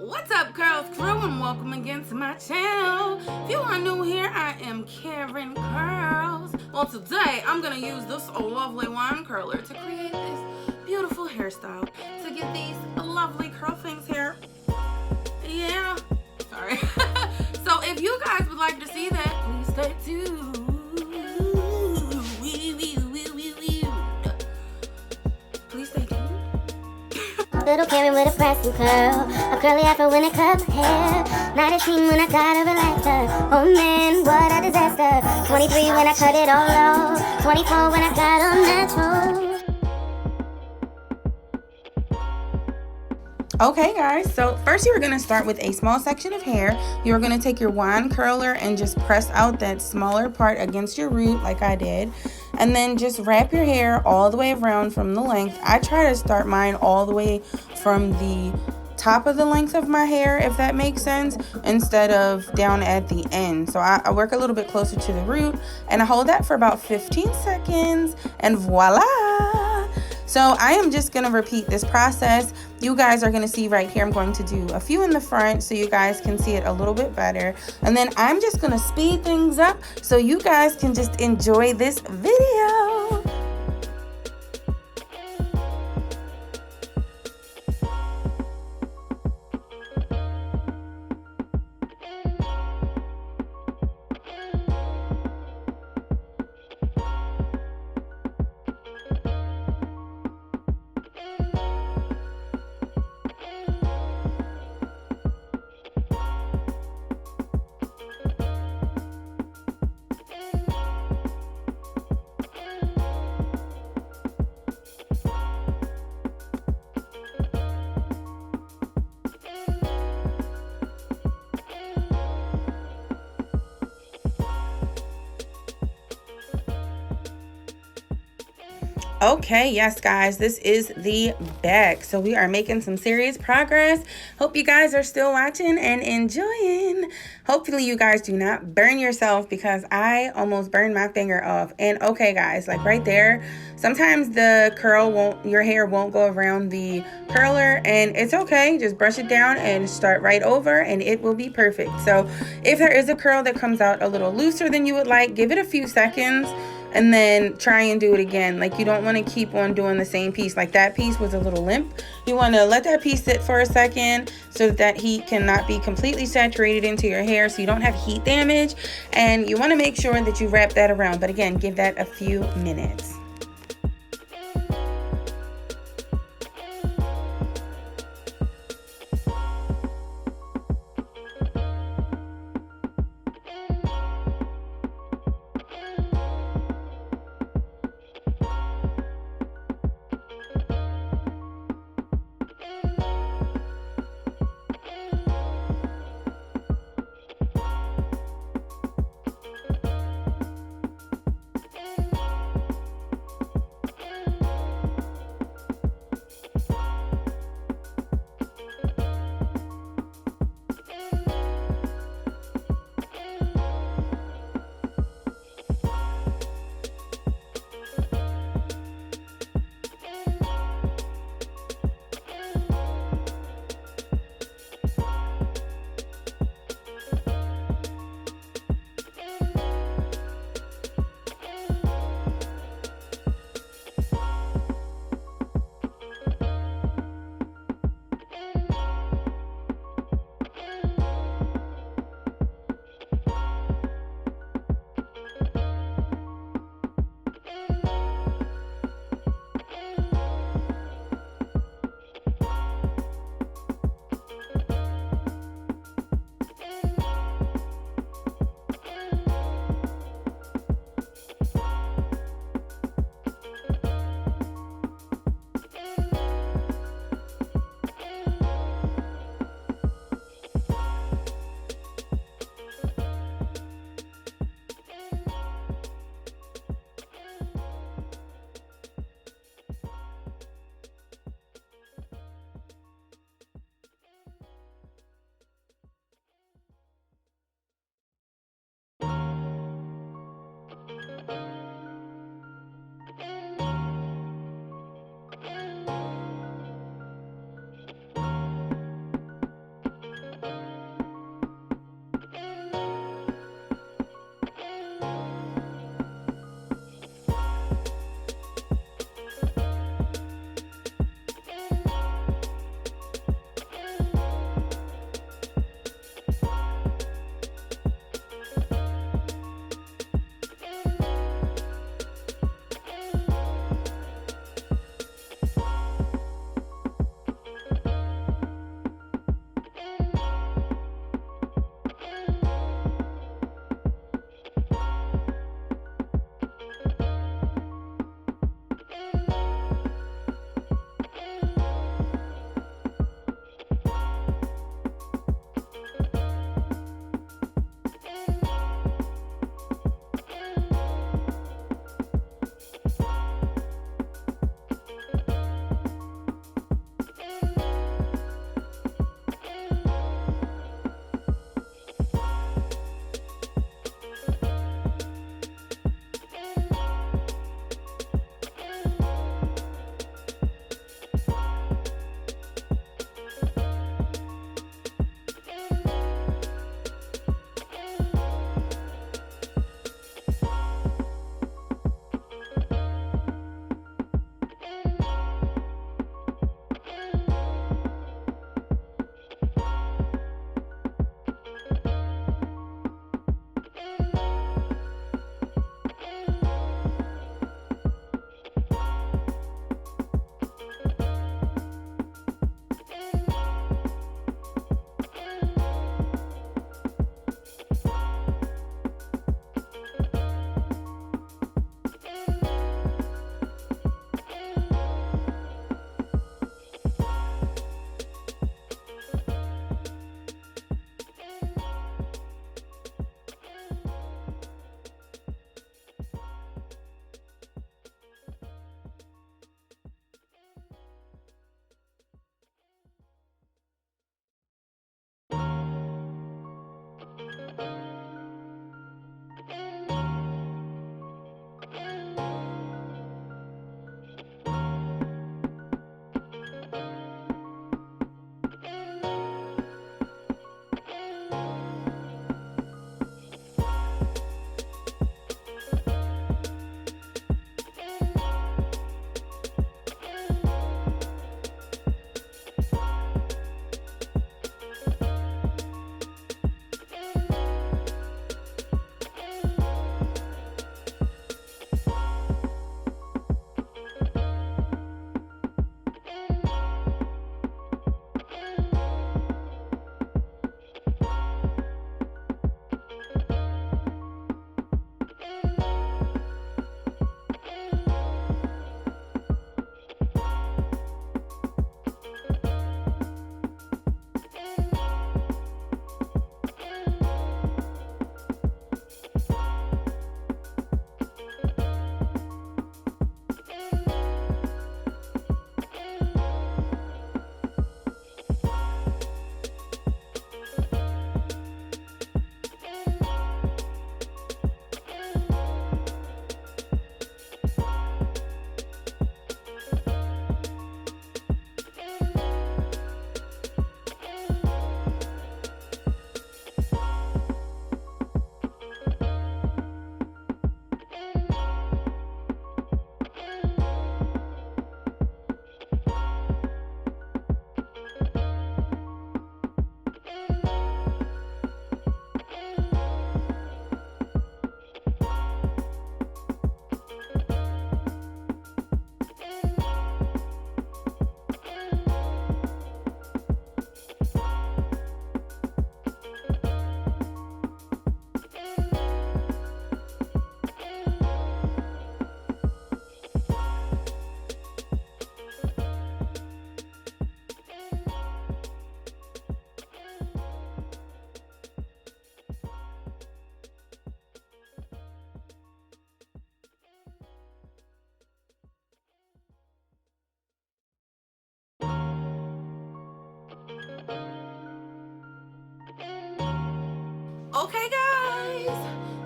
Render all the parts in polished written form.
What's up, Kurlz crew, and welcome again to my channel. If you are new here, I am Karen Kurlz. Well, today I'm gonna use this lovely wand curler to create this beautiful hairstyle to get these lovely curl things here. Yeah, sorry. So if you guys would like to see that, please stay tuned. Please stay tuned. Little Karen with a press and curl, a curly afro when I cut my hair. 19 when I got a relaxer. Oh man, what a disaster. 23 when I cut it all low. 24 when I got all natural. Okay guys, so first you are going to start with a small section of hair. You are going to take your wand curler and just press out that smaller part against your root like I did. And then just wrap your hair all the way around from the length. I try to start mine all the way from the top of the length of my hair, if that makes sense, instead of down at the end. So I work a little bit closer to the root and I hold that for about 15 seconds and voila! So I am just going to repeat this process. You guys are going to see right here, I'm going to do a few in the front so you guys can see it a little bit better. And then I'm just going to speed things up so you guys can just enjoy this video. Okay, yes guys, this is the back. So we are making some serious progress. Hope you guys are still watching and enjoying. Hopefully you guys do not burn yourself because I almost burned my finger off. And okay guys, like right there, sometimes the your hair won't go around the curler, and it's okay. Just brush it down and start right over and it will be perfect. So if there is a curl that comes out a little looser than you would like, give it a few seconds and then try and do it again. Like, you don't want to keep on doing the same piece. Like, that piece was a little limp. You want to let that piece sit for a second so that that heat cannot be completely saturated into your hair so you don't have heat damage. And you want to make sure that you wrap that around. But again, give that a few minutes.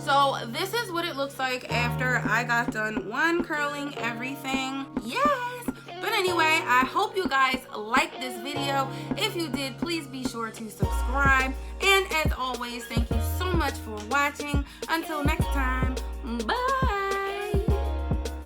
So this is what it looks like after I got done one curling everything. Yes. But anyway, I hope you guys liked this video. If you did, please be sure to subscribe. And as always, thank you so much for watching. Until next time.